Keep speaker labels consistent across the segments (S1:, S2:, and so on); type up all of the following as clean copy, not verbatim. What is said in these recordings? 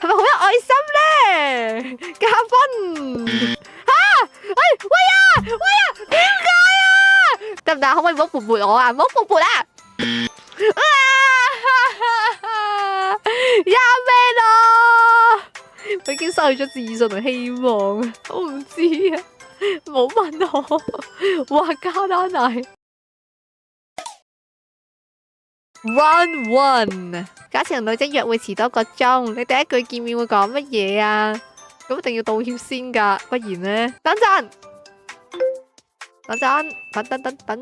S1: 係咪好有愛心咧？加分喂啊，點解啊？得唔得？可唔可以唔好撥撥我啊？唔好撥撥啊！呀咩咯？我已經失去咗自信同希望啊！我唔知啊，唔好問我。哇，加單奶 Round One， 假設同女仔約會遲多個鐘，你第一句見面會講乜嘢啊？咁一定要道歉先噶，不然呢？等陣，等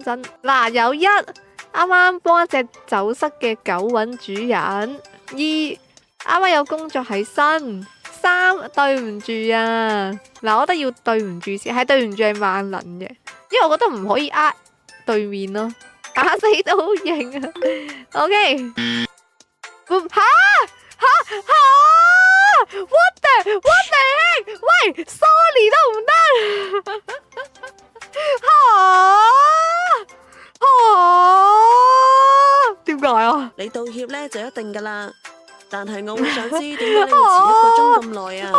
S1: 陣。嗱，有一啱啱幫一隻走失嘅狗揾主人，二啱啱有工作喺身，三對唔住啊。嗱，我覺得要對唔住先，係對唔住係萬能嘅，因為我覺得唔可以對面咯，死都好型啊。OK， What the heck？ 喂 ，sorry 都唔得。點解啊？
S2: 你道歉咧就一定噶啦，但係我會想知點解你會遲1個鐘咁耐啊？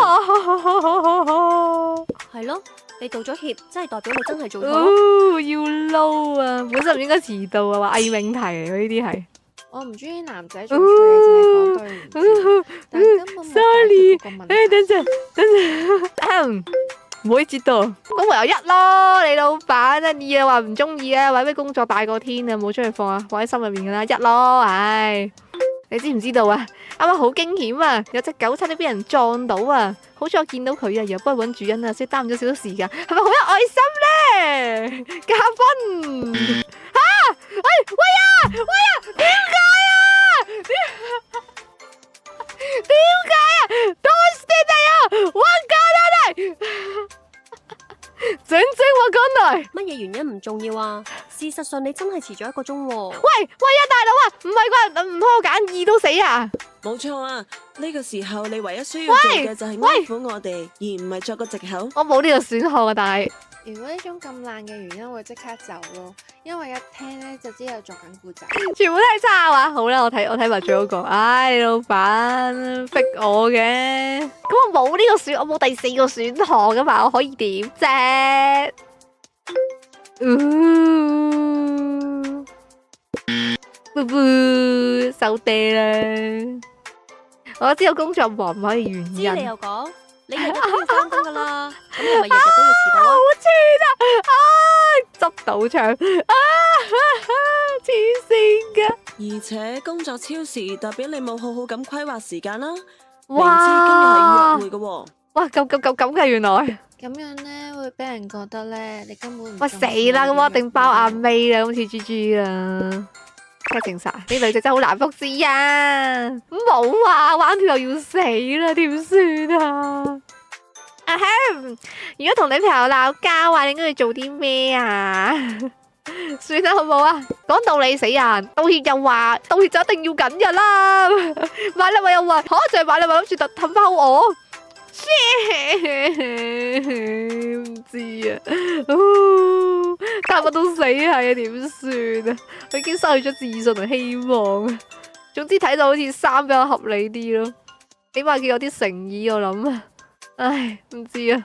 S3: 係咯，你道咗歉，真係代表你真係做錯。
S1: 要撈啊！本身唔應該遲到啊，話偽命題嚟嘅呢啲係。
S3: 我唔中意男仔做錯嘢淨係講對唔住，但係根本冇解決個問題。
S1: 等陣，唔可以知道。咁唯有一咯，你老闆啊，二又話唔中意啊，或者咩工作大過天啊，冇出去放啊，放喺心入面噶啦，一咯，唉。你知唔知道啊？啱啱好驚險啊！有隻狗差啲俾人撞到啊！好彩我見到佢啊，又幫佢揾主人啊，所以耽誤咗少少時間。係咪好有愛心咧？加分！喂啊！點解啊？點解啊？どうしてだよ！わからない！整我講嚟。
S3: 乜嘢原因唔重要啊？事實上你真係遲咗1個鐘喎。
S1: 喂啊，大佬啊，唔係啩？唔通我揀二都死啊？
S2: 冇錯啊！呢個時候你唯一需要做嘅就係安撫我哋，而唔係作個藉口。
S1: 我冇呢個選項啊，但係
S4: 如果呢種咁爛嘅原因，我會即刻走咯，因為一聽咧就知有作緊故仔。
S1: 全部都係差話。好啦，我睇埋最後一個。唉，老闆逼我嘅，咁我冇呢個選，我冇第4個選項噶嘛，我可以點啫？收嗲啦！我知道工作忙唔可以原
S3: 知
S1: 因。
S3: 你又講，你日日都要翻工噶啦，咁你咪日日都要遲到啊？
S1: 好串啊！執到場黐線噶！
S2: 而且工作超時，代表你冇好好咁規劃時間啦。明知今日
S1: 哇！
S2: 係約會嘅喎。
S1: 哇，咁嘅原來。
S4: 咁樣咧會俾人覺得咧你根本唔
S1: 哇死啦！咁我一定包阿 May 啦，好似豬豬啦。真係證實，啲女仔真係好難服侍啊！冇啊，玩條又要死啦，點算啊？如果同女朋友鬧交啊，你應該要做啲咩啊？算啦，好唔好啊？講道理死人，道歉又話道歉就一定要緊嘅啦。買禮物又話，就係買禮物諗住氹翻我。唔知啊，但係我都死係啊，點算啊？我已經失去咗自信同希望啊。總之睇到好似3比較合理啲咯，起碼佢有啲誠意我諗啊。唉，唔知啊，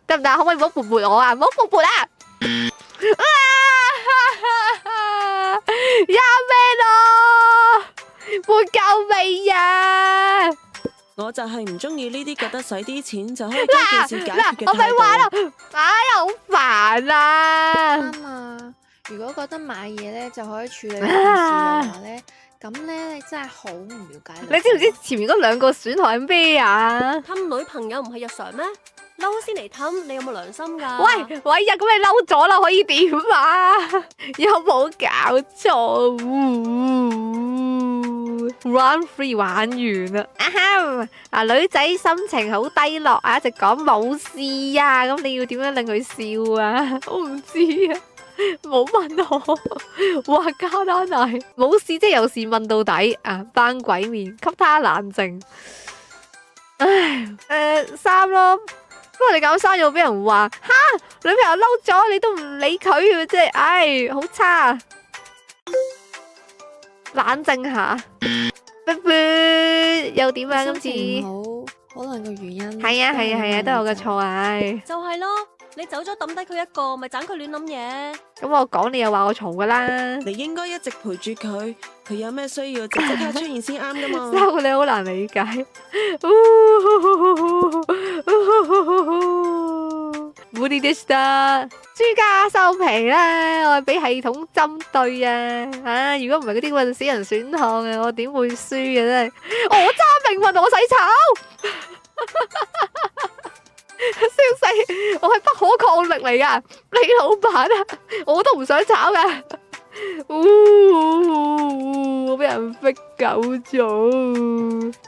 S1: 得唔得？可唔可以唔好撥撥我啊？唔好撥撥啊！呀咩咯？撥夠未啊？
S2: 我就係唔中意呢啲覺得使啲錢就可以將件事解決嘅
S1: 我咪話
S2: 態度。
S1: 咯，唉，好煩啊！
S4: 啱啊！如果覺得買嘢咧就可以處理件事嘅話咧，咁咧你真係好唔了解
S1: 你知唔知前面嗰2個選項係咩啊？
S3: 氹女朋友唔係日常咩？嬲先嚟氹，你有冇良心噶？
S1: 喂呀，咁你嬲咗啦，可以點啊？有冇搞錯？Round 3玩完啦！女仔心情好低落啊，一直講冇事啊，咁你要點樣令佢笑啊？我唔知啊，冇問我。哇，加單奶冇事，即係有事問到底啊！扮鬼面，給他冷靜。唉，3咯。不過你搞生又俾人話，女朋友嬲咗你都唔理佢，即係，唉，好差。冷靜下，啵啵又點啊？
S4: 心
S1: 今次
S4: 情唔好，可能個原因
S1: 係啊係啊係啊，都係我嘅錯啊！唉
S5: 就係咯，你走咗抌低佢一個，咪盞佢亂諗嘢。
S1: 咁我講你又話我嘈噶啦，
S2: 你應該一直陪住佢，佢有咩需要就即刻出現先啱噶嘛。
S1: 收你好難理解。無理でした，豬家收皮啦！我係俾系統針對啊！如果唔係嗰啲運死人選項啊，我點會輸啊？真係我揸命運，我使炒。消息，我係不可抗力嚟噶，你老闆啊，我都唔想炒噶。我俾人逼狗咗。